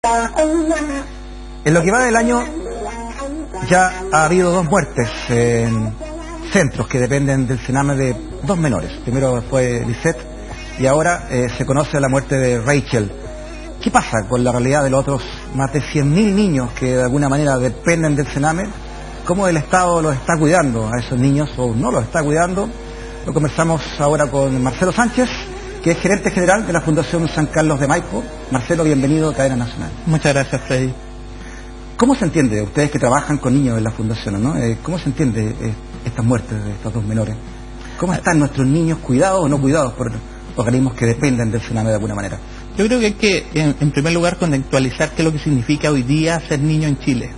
En lo que va del año ya ha habido 2 muertes en centros que dependen del Sename de 2 menores. Primero fue Lisette y ahora se conoce la muerte de Rachel. ¿Qué pasa con la realidad de los otros más de 100.000 niños que de alguna manera dependen del Sename? ¿Cómo el Estado los está cuidando a esos niños o no los está cuidando? Lo conversamos ahora con Marcelo Sánchez, que es gerente general de la Fundación San Carlos de Maipo. Marcelo, bienvenido a Cadena Nacional. Muchas gracias, Freddy. ¿Cómo se entiende, ustedes que trabajan con niños en la Fundación, ¿no? ¿Cómo se entiende estas muertes de estos 2 menores? ¿Cómo están nuestros niños cuidados o no cuidados por organismos que dependen del Sename de alguna manera? Yo creo que hay que, en primer lugar, contextualizar qué es lo que significa hoy día ser niño en Chile.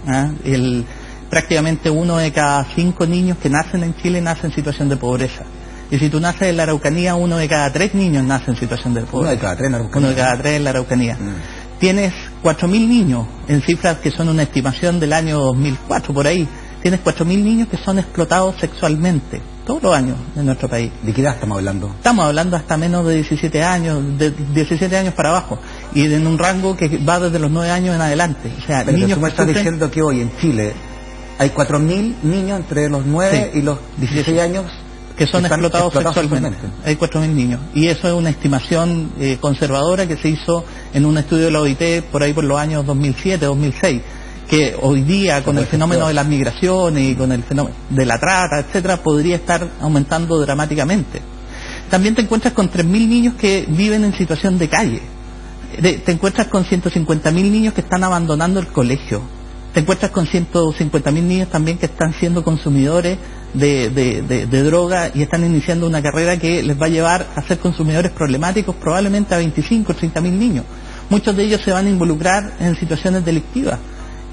Prácticamente 1 de cada 5 niños que nacen en Chile nace en situación de pobreza. Y si tú naces en la Araucanía, 1 de cada 3 niños nace en situación de pobreza. 1 de cada 3 en la Araucanía. 1 de cada 3 en la Araucanía. Tienes 4.000 niños, en cifras que son una estimación del año 2004, por ahí. Tienes 4.000 niños que son explotados sexualmente, todos los años en nuestro país. ¿De qué edad estamos hablando? Estamos hablando hasta menos de 17 años, de 17 años para abajo, y en un rango que va desde los 9 años en adelante. O sea, pero niños tú me estás diciendo que hoy en Chile hay 4.000 niños entre los 9 y los 16 años que son explotados sexualmente. Hay 4.000 niños. Y eso es una estimación conservadora que se hizo en un estudio de la OIT por ahí por los años 2007, 2006, que hoy día con el fenómeno de las migraciones y con el fenómeno de la trata, etcétera, podría estar aumentando dramáticamente. También te encuentras con 3.000 niños que viven en situación de calle. Te encuentras con 150.000 niños que están abandonando el colegio. Te encuentras con 150.000 niños también que están siendo consumidores de droga y están iniciando una carrera que les va a llevar a ser consumidores problemáticos probablemente a 25 o 30.000 niños. Muchos de ellos se van a involucrar en situaciones delictivas.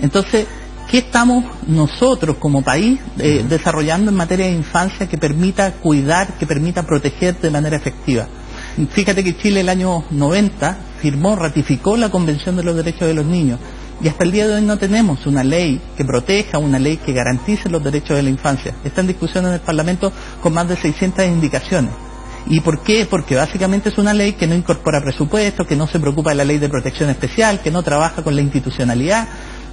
Entonces, ¿qué estamos nosotros como país desarrollando en materia de infancia que permita cuidar, que permita proteger de manera efectiva? Fíjate que Chile el año 90 ratificó la Convención de los Derechos de los Niños. Y hasta el día de hoy no tenemos una ley que proteja, una ley que garantice los derechos de la infancia. Está en discusión en el Parlamento con más de 600 indicaciones. ¿Y por qué? Porque básicamente es una ley que no incorpora presupuesto, que no se preocupa de la ley de protección especial, que no trabaja con la institucionalidad.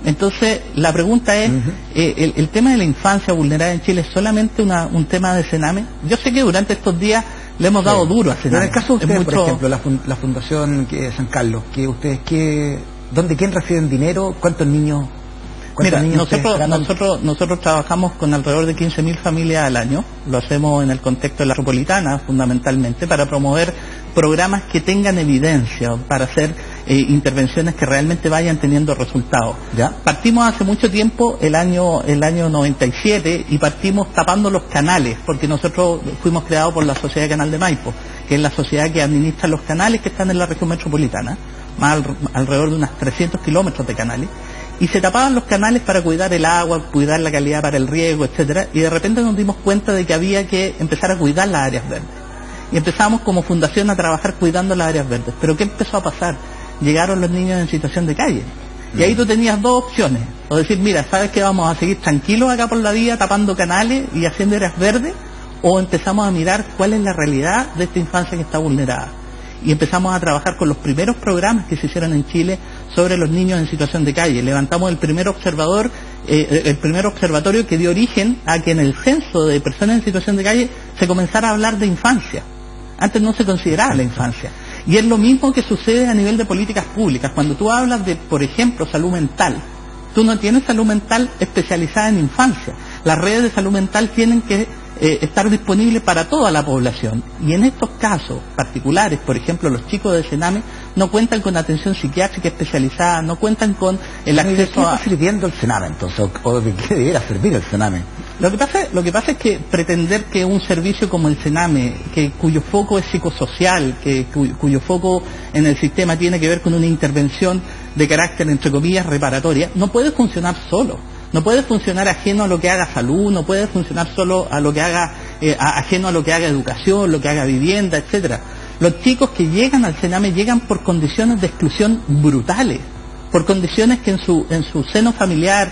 Entonces, la pregunta es, ¿el tema de la infancia vulnerada en Chile es solamente un tema de Sename? Yo sé que durante estos días le hemos dado duro a Sename. Pero en el caso de ustedes, por ejemplo, la Fundación San Carlos, que ustedes, ¿quién reciben dinero? ¿Cuántos niños? Mira, nosotros trabajamos con alrededor de 15.000 familias al año. Lo hacemos en el contexto de la metropolitana, fundamentalmente, para promover programas que tengan evidencia, para hacer intervenciones que realmente vayan teniendo resultados. ¿Ya? Partimos hace mucho tiempo, el año 97, y partimos tapando los canales, porque nosotros fuimos creados por la Sociedad Canal de Maipo, que es la sociedad que administra los canales que están en la región metropolitana, alrededor de unos 300 kilómetros de canales, y se tapaban los canales para cuidar el agua, cuidar la calidad para el riego, etcétera, y de repente nos dimos cuenta de que había que empezar a cuidar las áreas verdes. Y empezamos como fundación a trabajar cuidando las áreas verdes. Pero ¿qué empezó a pasar? Llegaron los niños en situación de calle. Y ahí tú tenías 2 opciones. O decir, mira, ¿sabes que vamos a seguir tranquilos acá por la vía, tapando canales y haciendo áreas verdes? O empezamos a mirar cuál es la realidad de esta infancia que está vulnerada. Y empezamos a trabajar con los primeros programas que se hicieron en Chile sobre los niños en situación de calle. Levantamos el primer observatorio que dio origen a que en el censo de personas en situación de calle se comenzara a hablar de infancia. Antes no se consideraba la infancia. Y es lo mismo que sucede a nivel de políticas públicas. Cuando tú hablas de, por ejemplo, salud mental, tú no tienes salud mental especializada en infancia. Las redes de salud mental tienen que estar disponibles para toda la población. Y en estos casos particulares, por ejemplo, los chicos de Sename no cuentan con atención psiquiátrica especializada, no cuentan con el acceso a... ¿Qué está sirviendo el Sename entonces? ¿O de qué debiera servir el Sename? Lo que pasa es que pretender que un servicio como el Sename, cuyo foco es psicosocial, cuyo foco en el sistema tiene que ver con una intervención de carácter, entre comillas, reparatoria, no puede funcionar solo. No puede funcionar ajeno a lo que haga salud, no puede funcionar solo a lo que haga ajeno a lo que haga educación, lo que haga vivienda, etcétera. Los chicos que llegan al Sename llegan por condiciones de exclusión brutales, por condiciones que en su seno familiar,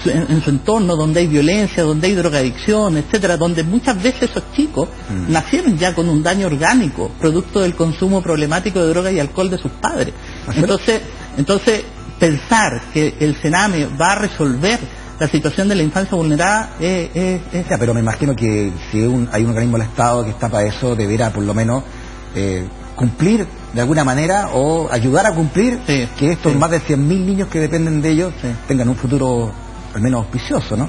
en su entorno donde hay violencia, donde hay drogadicción, etcétera, donde muchas veces esos chicos nacieron ya con un daño orgánico, producto del consumo problemático de droga y alcohol de sus padres. Entonces pensar que el Sename va a resolver la situación de la infancia vulnerada pero me imagino que si hay un organismo del Estado que está para eso, deberá por lo menos cumplir de alguna manera o ayudar a cumplir que estos más de 100.000 niños que dependen de ellos tengan un futuro al menos auspicioso, ¿no?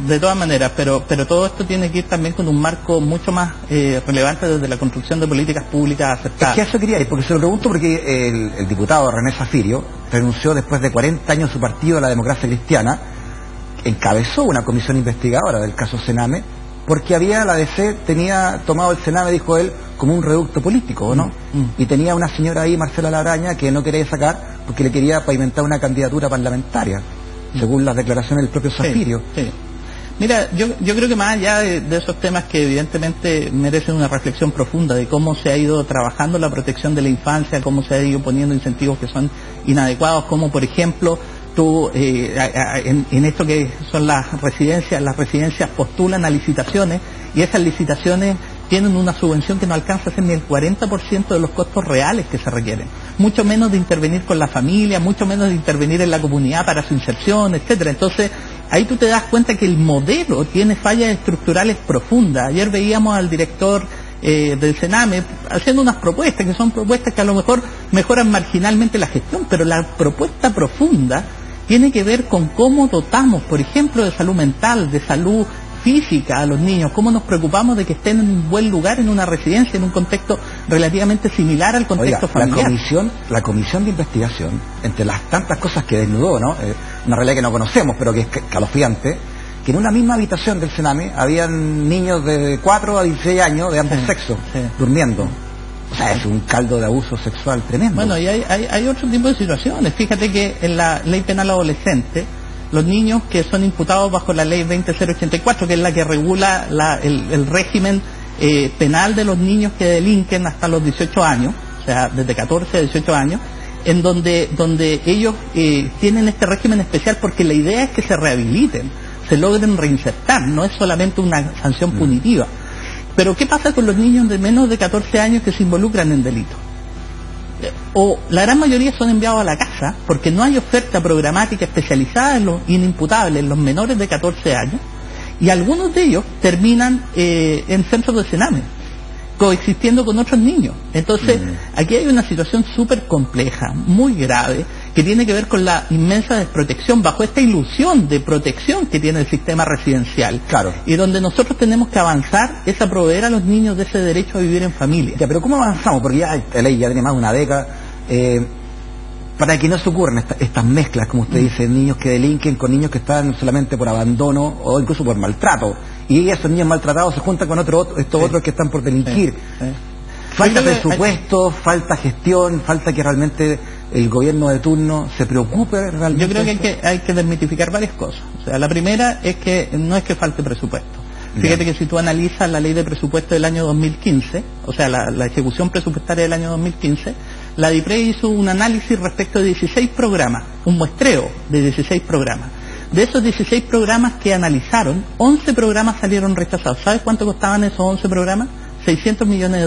De todas maneras, pero todo esto tiene que ir también con un marco mucho más relevante desde la construcción de políticas públicas aceptadas. Es que eso quería ir, porque se lo pregunto porque el diputado René Zafirio renunció después de 40 años su partido, la Democracia Cristiana, encabezó una comisión investigadora del caso Sename, porque la DC tenía tomado el Sename, dijo él, como un reducto político, ¿no? Y tenía una señora ahí, Marcela Laraña, que no quería sacar porque le quería pavimentar una candidatura parlamentaria, según las declaraciones del propio Zafirio. Sí. Mira, yo creo que más allá de esos temas que evidentemente merecen una reflexión profunda de cómo se ha ido trabajando la protección de la infancia, cómo se ha ido poniendo incentivos que son inadecuados, como por ejemplo en esto que son las residencias postulan a licitaciones y esas licitaciones tienen una subvención que no alcanza a ser ni el 40% de los costos reales que se requieren, mucho menos de intervenir con la familia, mucho menos de intervenir en la comunidad para su inserción, etcétera. Entonces ahí tú te das cuenta que el modelo tiene fallas estructurales profundas. Ayer veíamos al director del Sename haciendo unas propuestas que son propuestas que a lo mejor mejoran marginalmente la gestión, pero la propuesta profunda tiene que ver con cómo dotamos, por ejemplo, de salud mental, de salud física a los niños, cómo nos preocupamos de que estén en un buen lugar en una residencia, en un contexto relativamente similar al contexto familiar. La comisión de investigación, entre las tantas cosas que desnudó, ¿no? Una realidad que no conocemos, pero que es escalofriante, que en una misma habitación del Sename habían niños de 4 a 16 años de ambos sexos, durmiendo. O sea, es un caldo de abuso sexual tremendo. Bueno, y hay otro tipo de situaciones. Fíjate que en la ley penal adolescente, los niños que son imputados bajo la ley 20084, que es la que regula el régimen penal de los niños que delinquen hasta los 18 años, o sea, desde 14 a 18 años, en donde ellos tienen este régimen especial porque la idea es que se rehabiliten, se logren reinsertar, no es solamente una sanción punitiva. Pero ¿qué pasa con los niños de menos de 14 años que se involucran en delitos? O la gran mayoría son enviados a la casa porque no hay oferta programática especializada en los inimputables, en los menores de 14 años, y algunos de ellos terminan en centros de Sename, coexistiendo con otros niños. Entonces, aquí hay una situación súper compleja, muy grave, que tiene que ver con la inmensa desprotección, bajo esta ilusión de protección que tiene el sistema residencial. Claro. Y donde nosotros tenemos que avanzar es a proveer a los niños de ese derecho a vivir en familia. Ya, pero ¿cómo avanzamos? Porque ya la ley ya tiene más de una década, para que no se ocurran estas mezclas, como usted dice, niños que delinquen con niños que están solamente por abandono o incluso por maltrato. Y esos niños maltratados se juntan con otros que están por delinquir. Falta presupuesto, falta gestión, falta que realmente el gobierno de turno se preocupe realmente. Yo creo que hay que desmitificar varias cosas. O sea, la primera es que no es que falte presupuesto. Fíjate que si tú analizas la ley de presupuesto del año 2015, o sea, la ejecución presupuestaria del año 2015, la DIPRE hizo un análisis respecto de 16 programas, un muestreo de 16 programas. De esos 16 programas que analizaron, 11 programas salieron rechazados. ¿Sabes cuánto costaban esos 11 programas? $600 millones.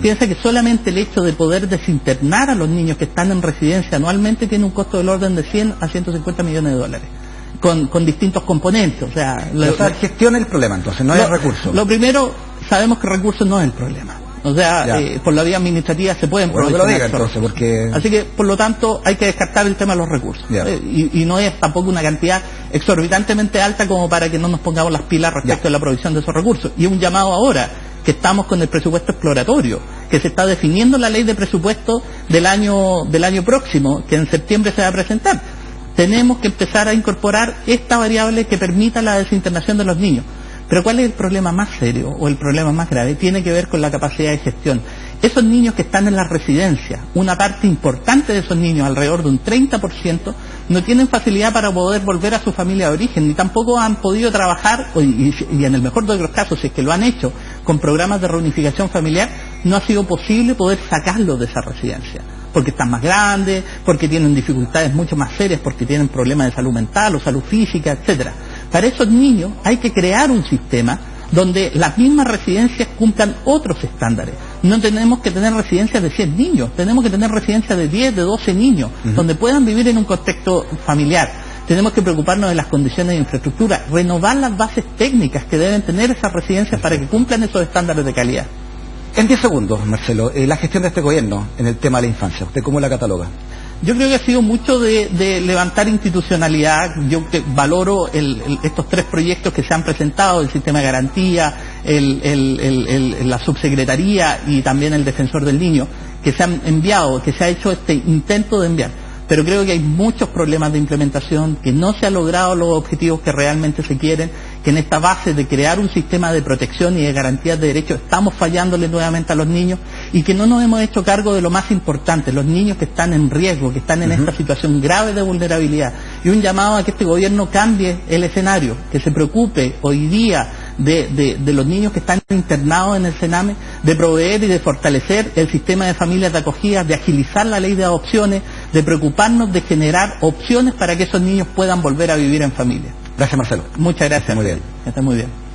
Piensa que solamente el hecho de poder desinternar a los niños que están en residencia anualmente tiene un costo del orden de 100 a 150 millones de dólares, con distintos componentes. O sea, gestión es el problema, entonces, no es recursos. Lo primero, sabemos que recursos no es el problema. O sea, por la vía administrativa se pueden proveer. Porque... Así que, por lo tanto, hay que descartar el tema de los recursos. Y no es tampoco una cantidad exorbitantemente alta como para que no nos pongamos las pilas respecto a la provisión de esos recursos. Y un llamado ahora, que estamos con el presupuesto exploratorio, que se está definiendo la ley de presupuesto del año próximo, que en septiembre se va a presentar. Tenemos que empezar a incorporar esta variable que permita la desinternación de los niños. Pero ¿cuál es el problema más serio o el problema más grave? Tiene que ver con la capacidad de gestión. Esos niños que están en las residencias, una parte importante de esos niños, alrededor de un 30%, no tienen facilidad para poder volver a su familia de origen, ni tampoco han podido trabajar, y en el mejor de los casos, si es que lo han hecho, con programas de reunificación familiar, no ha sido posible poder sacarlos de esa residencia. Porque están más grandes, porque tienen dificultades mucho más serias, porque tienen problemas de salud mental o salud física, etcétera. Para esos niños hay que crear un sistema donde las mismas residencias cumplan otros estándares, no tenemos que tener residencias de 100 niños, tenemos que tener residencias de 10, de 12 niños, donde puedan vivir en un contexto familiar. Tenemos que preocuparnos de las condiciones de infraestructura, renovar las bases técnicas que deben tener esas residencias para que cumplan esos estándares de calidad. En 10 segundos, Marcelo, la gestión de este gobierno en el tema de la infancia, ¿usted cómo la cataloga? Yo creo que ha sido mucho de levantar institucionalidad. Yo valoro estos 3 proyectos que se han presentado, el sistema de garantía, la subsecretaría y también el defensor del niño, que se han enviado, que se ha hecho este intento de enviar. Pero creo que hay muchos problemas de implementación, que no se han logrado los objetivos que realmente se quieren, que en esta base de crear un sistema de protección y de garantías de derechos estamos fallándole nuevamente a los niños y que no nos hemos hecho cargo de lo más importante, los niños que están en riesgo, que están en esta situación grave de vulnerabilidad. Y un llamado a que este gobierno cambie el escenario, que se preocupe hoy día de los niños que están internados en el Sename, de proveer y de fortalecer el sistema de familias de acogida, de agilizar la ley de adopciones, de preocuparnos de generar opciones para que esos niños puedan volver a vivir en familia. Gracias, Marcelo. Muchas gracias. Muy bien. Que esté muy bien.